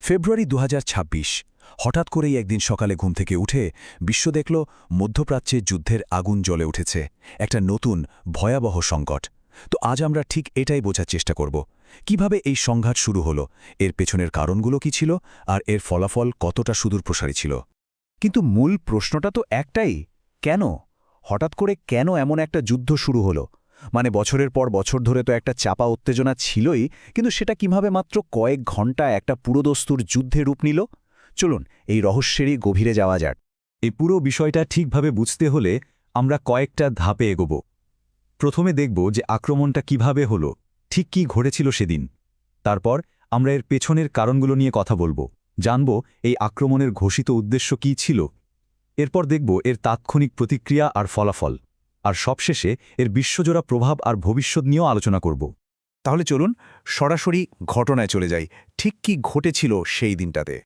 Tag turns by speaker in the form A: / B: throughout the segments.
A: ফেব্রুয়ারি ২০২৬ হঠাৎ করেই একদিন সকালে ঘুম থেকে উঠে বিশ্ব দেখল মধ্যপ্রাচ্যে যুদ্ধের আগুন জ্বলে উঠেছে, একটা নতুন ভয়াবহ সংকট। তো আজ আমরা ঠিক এটাই বোঝার চেষ্টা করব, কিভাবে এই সংঘাত শুরু হলো, এর পেছনের কারণগুলো কি ছিল, আর এর ফলাফল কতটা সুদূরপ্রসারী ছিল।
B: কিন্তু মূল প্রশ্নটা তো একটাই, কেন? হঠাৎ করে কেন এমন একটা যুদ্ধ শুরু হলো? মানে বছরের পর বছর ধরে তো একটা চাপা উত্তেজনা ছিলই, কিন্তু সেটা কিভাবে মাত্র কয়েক ঘন্টা একটা পুরোদস্তুর যুদ্ধে রূপ নিল? চলুন এই রহস্যেরই গভীরে যাওয়া যাক।
C: এই পুরো বিষয়টা ঠিকভাবে বুঝতে হলে আমরা কয়েকটা ধাপে এগোব। প্রথমে দেখব যে আক্রমণটা কিভাবে হলো, ঠিক কী ঘটেছিল সেদিন। তারপর আমরা এর পেছনের কারণগুলো নিয়ে কথা বলবো, জানব এই আক্রমণের ঘোষিত উদ্দেশ্য কী ছিল। এরপর দেখব এর তাৎক্ষণিক প্রতিক্রিয়া আর ফলাফল, আর সবশেষে এর বিশ্বজোড়া প্রভাব আর ভবিষ্যৎ নিয়েও আলোচনা করব।
B: তাহলে চলুন সরাসরি ঘটনায় চলে যাই। ঠিক কি ঘটেছিল সেই দিনটাতে?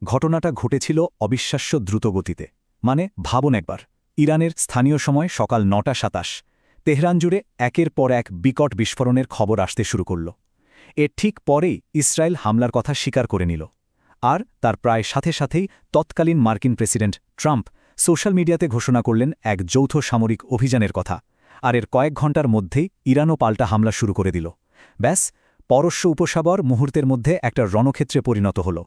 B: ঘটনাটা ঘটেছিল অবিশ্বাস্য দ্রুতগতিতে। মানে ভাবুন একবার, ইরানের স্থানীয় সময় সকাল ৯:২৭, তেহরান জুড়ে একের পর এক বিকট বিস্ফোরণের খবর আসতে শুরু করল। এর ঠিক পরেই ইসরায়েল হামলার কথা স্বীকার করে নিল। আর তার প্রায় সাথে সাথেই তৎকালীন মার্কিন প্রেসিডেন্ট ট্রাম্প সোশ্যাল মিডিয়াতে ঘোষণা করলেন এক যৌথ সামরিক অভিযানের কথা। আর এর কয়েক ঘণ্টার মধ্যেই ইরানও পাল্টা হামলা শুরু করে দিল। ব্যাস, পরশ্য উপসাগর মুহূর্তের মধ্যে একটা রণক্ষেত্রে পরিণত হল।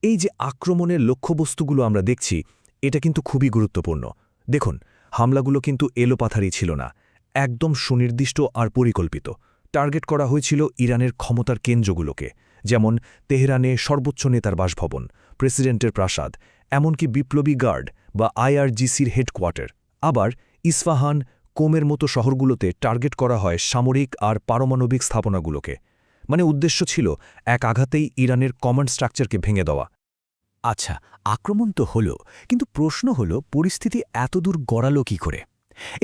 A: এই যে আক্রমণের লক্ষ্যবস্তুগুলো আমরা দেখছি, এটা কিন্তু খুবই গুরুত্বপূর্ণ। দেখুন, হামলাগুলো কিন্তু এলোপাথারি ছিল না, একদম সুনির্দিষ্ট আর পরিকল্পিত। টার্গেট করা হয়েছিল ইরানের ক্ষমতার কেন্দ্রগুলোকে, যেমন তেহরানে সর্বোচ্চ নেতার বাসভবন, প্রেসিডেন্টের প্রাসাদ, এমনকি বিপ্লবী গার্ড বা আইআরজিসির হেডকোয়ার্টার। আবার ইস্ফাহান, কোমের মতো শহরগুলোতে টার্গেট করা হয় সামরিক আর পারমাণবিক স্থাপনাগুলোকে। মানে উদ্দেশ্য ছিল এক আঘাতেই ইরানের কমান্ড স্ট্রাকচারকে ভেঙে দেওয়া।
B: আচ্ছা, আক্রমণ তো হলো, কিন্তু প্রশ্ন হলো পরিস্থিতি এতদূর গড়ালো কী করে?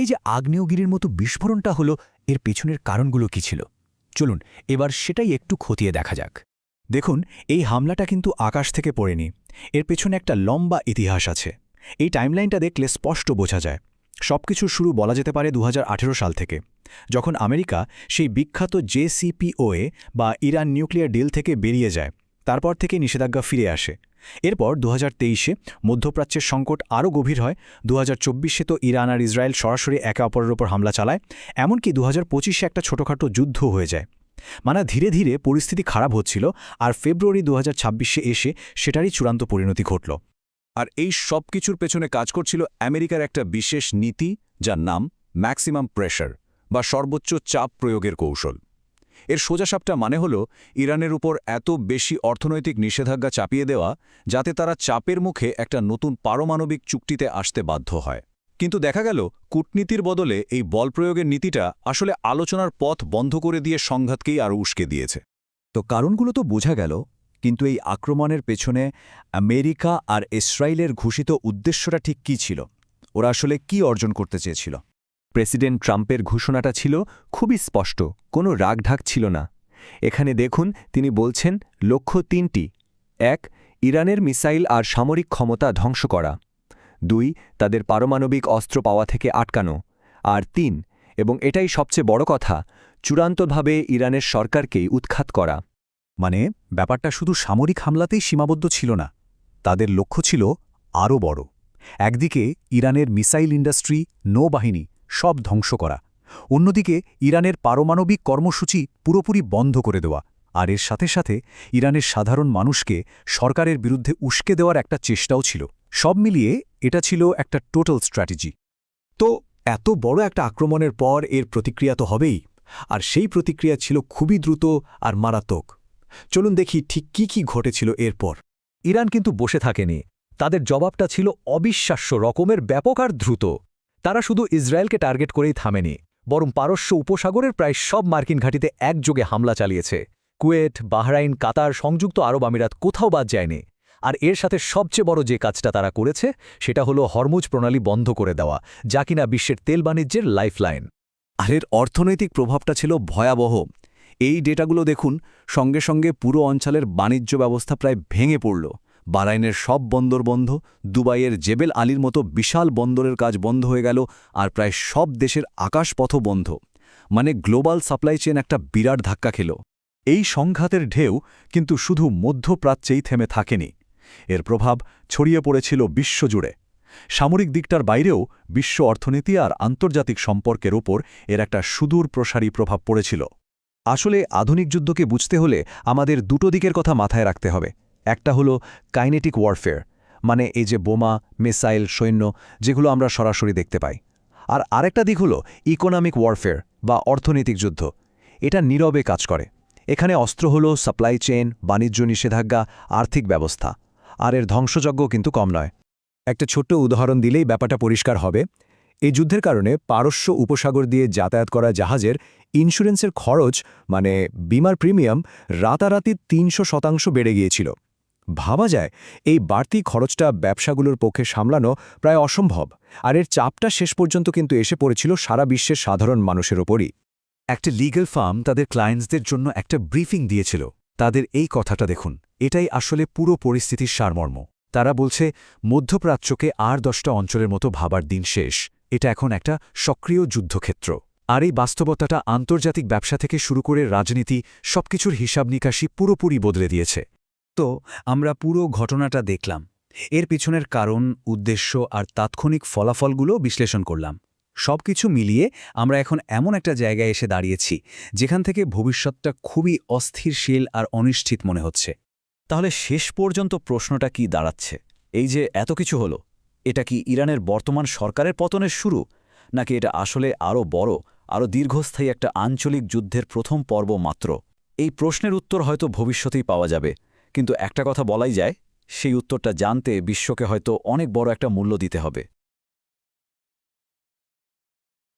B: এই যে আগ্নেয়গিরির মতো বিস্ফোরণটা হলো, এর পেছনের কারণগুলো কী ছিল? চলুন এবার সেটাই একটু খতিয়ে দেখা যাক। দেখুন, এই হামলাটা কিন্তু আকাশ থেকে পড়েনি। এর পেছনে একটা লম্বা ইতিহাস আছে। এই টাইমলাইনটা দেখলে স্পষ্ট বোঝা যায়। সবকিছুর শুরু বলা যেতে পারে ২০১৮ সাল থেকে, যখন আমেরিকা সেই বিখ্যাত জেসিপিওএ বা ইরান নিউক্লিয়ার ডিল থেকে বেরিয়ে যায়। তারপর থেকে নিষেধাজ্ঞা ফিরে আসে। এরপর ২০২৩-এ মধ্যপ্রাচ্যের সংকট আরও গভীর হয়। ২০২৪-এ তো ইরান আর ইসরায়েল সরাসরি একে অপরের ওপর হামলা চালায়। এমনকি ২০২৫-এ একটা ছোটখাটো যুদ্ধ হয়ে যায়। মানে ধীরে ধীরে পরিস্থিতি খারাপ হচ্ছিল, আর ফেব্রুয়ারি ২০২৬-এ এসে সেটারই চূড়ান্ত পরিণতি ঘটল।
A: আর এই সব কিছুর পেছনে কাজ করছিল আমেরিকার একটা বিশেষ নীতি, যার নাম ম্যাক্সিমাম প্রেশার বা সর্বোচ্চ চাপ প্রয়োগের কৌশল। এর সোজাসাপটা মানে হল ইরানের উপর এত বেশি অর্থনৈতিক নিষেধাজ্ঞা চাপিয়ে দেওয়া, যাতে তারা চাপের মুখে একটা নতুন পারমাণবিক চুক্তিতে আসতে বাধ্য হয়। কিন্তু দেখা গেল কূটনীতির বদলে এই বল প্রয়োগের নীতিটা আসলে আলোচনার পথ বন্ধ করে দিয়ে সংঘাতকেই আরও উস্কে দিয়েছে।
B: তো কারণগুলো তো বোঝা গেল, কিন্তু এই আক্রমণের পেছনে আমেরিকা আর ইসরায়েলের ঘোষিত উদ্দেশ্যটা ঠিক কী ছিল? ওরা আসলে কি অর্জন করতে চেয়েছিল?
D: প্রেসিডেন্ট ট্রাম্পের ঘোষণাটা ছিল খুবই স্পষ্ট, কোনো রাগঢাক ছিল না। এখানে দেখুন, তিনি বলছেন লক্ষ্য ৩টি। ১. ইরানের মিসাইল আর সামরিক ক্ষমতা ধ্বংস করা। ২. তাদের পারমাণবিক অস্ত্র পাওয়া থেকে আটকানো। আর ৩, এবং এটাই সবচেয়ে বড় কথা, চূড়ান্তভাবে ইরানের সরকারকেই উৎখাত করা।
B: মানে ব্যাপারটা শুধু সামরিক হামলাতেই সীমাবদ্ধ ছিল না, তাদের লক্ষ্য ছিল আরও বড়। একদিকে ইরানের মিসাইল ইন্ডাস্ট্রি, নৌবাহিনী সব ধ্বংস করা, অন্যদিকে ইরানের পারমাণবিক কর্মসূচি পুরোপুরি বন্ধ করে দেওয়া, আর এর সাথে সাথে ইরানের সাধারণ মানুষকে সরকারের বিরুদ্ধে উস্কে দেওয়ার একটা চেষ্টাও ছিল। সব মিলিয়ে এটা ছিল একটা টোটাল স্ট্র্যাটেজি। তো এত বড় একটা আক্রমণের পর এর প্রতিক্রিয়া তো হবেই, আর সেই প্রতিক্রিয়া ছিল খুবই দ্রুত আর মারাত্মক। চলুন দেখি ঠিক কি কি ঘটেছিল এরপর।
C: ইরান কিন্তু বসে থাকেনি। তাদের জবাবটা ছিল অবিশ্বাস্য রকমের ব্যাপক আর দ্রুত। তারা শুধু ইসরায়েলকে টার্গেট করেই থামেনি, বরং পারস্য উপসাগরের প্রায় সব মার্কিন ঘাঁটিতে একযোগে হামলা চালিয়েছে। কুয়েট, বাহরাইন, কাতার, সংযুক্ত আরব আমিরাত কোথাও বাদ যায়নি। আর এর সাথে সবচেয়ে বড় যে কাজটা তারা করেছে, সেটা হলো হরমুজ প্রণালী বন্ধ করে দেওয়া, যা কিনা বিশ্বের তেল বাণিজ্যের লাইফলাইন।
B: আর এর অর্থনৈতিক প্রভাবটা ছিল ভয়াবহ। এই ডেটাগুলো দেখুন, সঙ্গে সঙ্গে পুরো অঞ্চলের বাণিজ্য ব্যবস্থা প্রায় ভেঙে পড়ল। বাহরাইনের সব বন্দর বন্ধ, দুবাইয়ের জেবেল আলীর মতো বিশাল বন্দরের কাজ বন্ধ হয়ে গেল, আর প্রায় সব দেশের আকাশপথও বন্ধ। মানে গ্লোবাল সাপ্লাই চেন একটা বিরাট ধাক্কা খেল।
C: এই সংঘাতের ঢেউ কিন্তু শুধু মধ্যপ্রাচ্যেই থেমে থাকেনি, এর প্রভাব ছড়িয়ে পড়েছিল বিশ্বজুড়ে। সামরিক দিকটার বাইরেও বিশ্ব অর্থনীতি আর আন্তর্জাতিক সম্পর্কের ওপর এর একটা সুদূর প্রসারী প্রভাব পড়েছিল।
A: আসলে আধুনিক যুদ্ধকে বুঝতে হলে আমাদের দুটো দিকের কথা মাথায় রাখতে হবে। একটা হলো কাইনেটিক ওয়ারফেয়ার, মানে এই যে বোমা, মিসাইল, সৈন্য, যেগুলো আমরা সরাসরি দেখতে পাই। আর আরেকটা দিক হলো ইকোনমিক ওয়ারফেয়ার বা অর্থনৈতিক যুদ্ধ। এটা নীরবে কাজ করে। এখানে অস্ত্র হলো সাপ্লাই চেইন, বাণিজ্য নিষেধাজ্ঞা, আর্থিক ব্যবস্থা। আর এর ধ্বংসযজ্ঞ কিন্তু কম নয়।
B: একটা ছোট্ট উদাহরণ দিলেই ব্যাপারটা পরিষ্কার হবে। এই যুদ্ধের কারণে পারস্য উপসাগর দিয়ে যাতায়াত করা জাহাজের ইন্স্যুরেন্সের খরচ, মানে বিমার প্রিমিয়াম, রাতারাতি ৩০০% বেড়ে গিয়েছিল। ভাবা যায় এই বাড়তি খরচটা ব্যবসাগুলোর পক্ষে সামলানো প্রায় অসম্ভব, আর এর চাপটা শেষ পর্যন্ত কিন্তু এসে পড়েছিল সারা বিশ্বের সাধারণ মানুষের ওপরই।
A: একটা লিগ্যাল ফার্ম তাদের ক্লায়েন্টসদের জন্য একটা ব্রিফিং দিয়েছিল। তাদের এই কথাটা দেখুন, এটাই আসলে পুরো পরিস্থিতির সারমর্ম। তারা বলছে মধ্যপ্রাচ্যকে আর 10টা অঞ্চলের মতো ভাবার দিন শেষ। এটা এখন একটা সক্রিয় যুদ্ধক্ষেত্র। আর এই বাস্তবতাটা আন্তর্জাতিক ব্যবসা থেকে শুরু করে রাজনীতি, সবকিছুর হিসাব নিকাশি পুরোপুরি বদলে দিয়েছে।
B: তো আমরা পুরো ঘটনাটা দেখলাম, এর পিছনের কারণ, উদ্দেশ্য আর তাৎক্ষণিক ফলাফলগুলো বিশ্লেষণ করলাম। সবকিছু মিলিয়ে আমরা এখন এমন একটা জায়গায় এসে দাঁড়িয়েছি যেখান থেকে ভবিষ্যৎটা খুবই অস্থিরশীল আর অনিশ্চিত মনে হচ্ছে।
C: তাহলে শেষ পর্যন্ত প্রশ্নটা কি দাঁড়াচ্ছে? এই যে এত কিছু হলো, এটা কি ইরানের বর্তমান সরকারের পতনের শুরু, নাকি এটা আসলে আরও বড়, আরও দীর্ঘস্থায়ী একটা আঞ্চলিক যুদ্ধের প্রথম পর্ব মাত্র? এই প্রশ্নের উত্তর হয়তো ভবিষ্যতেই পাওয়া যাবে, কিন্তু একটা কথা বলাই যায়, সেই উত্তরটা জানতে বিশ্বকে হয়তো অনেক বড় একটা মূল্য দিতে হবে।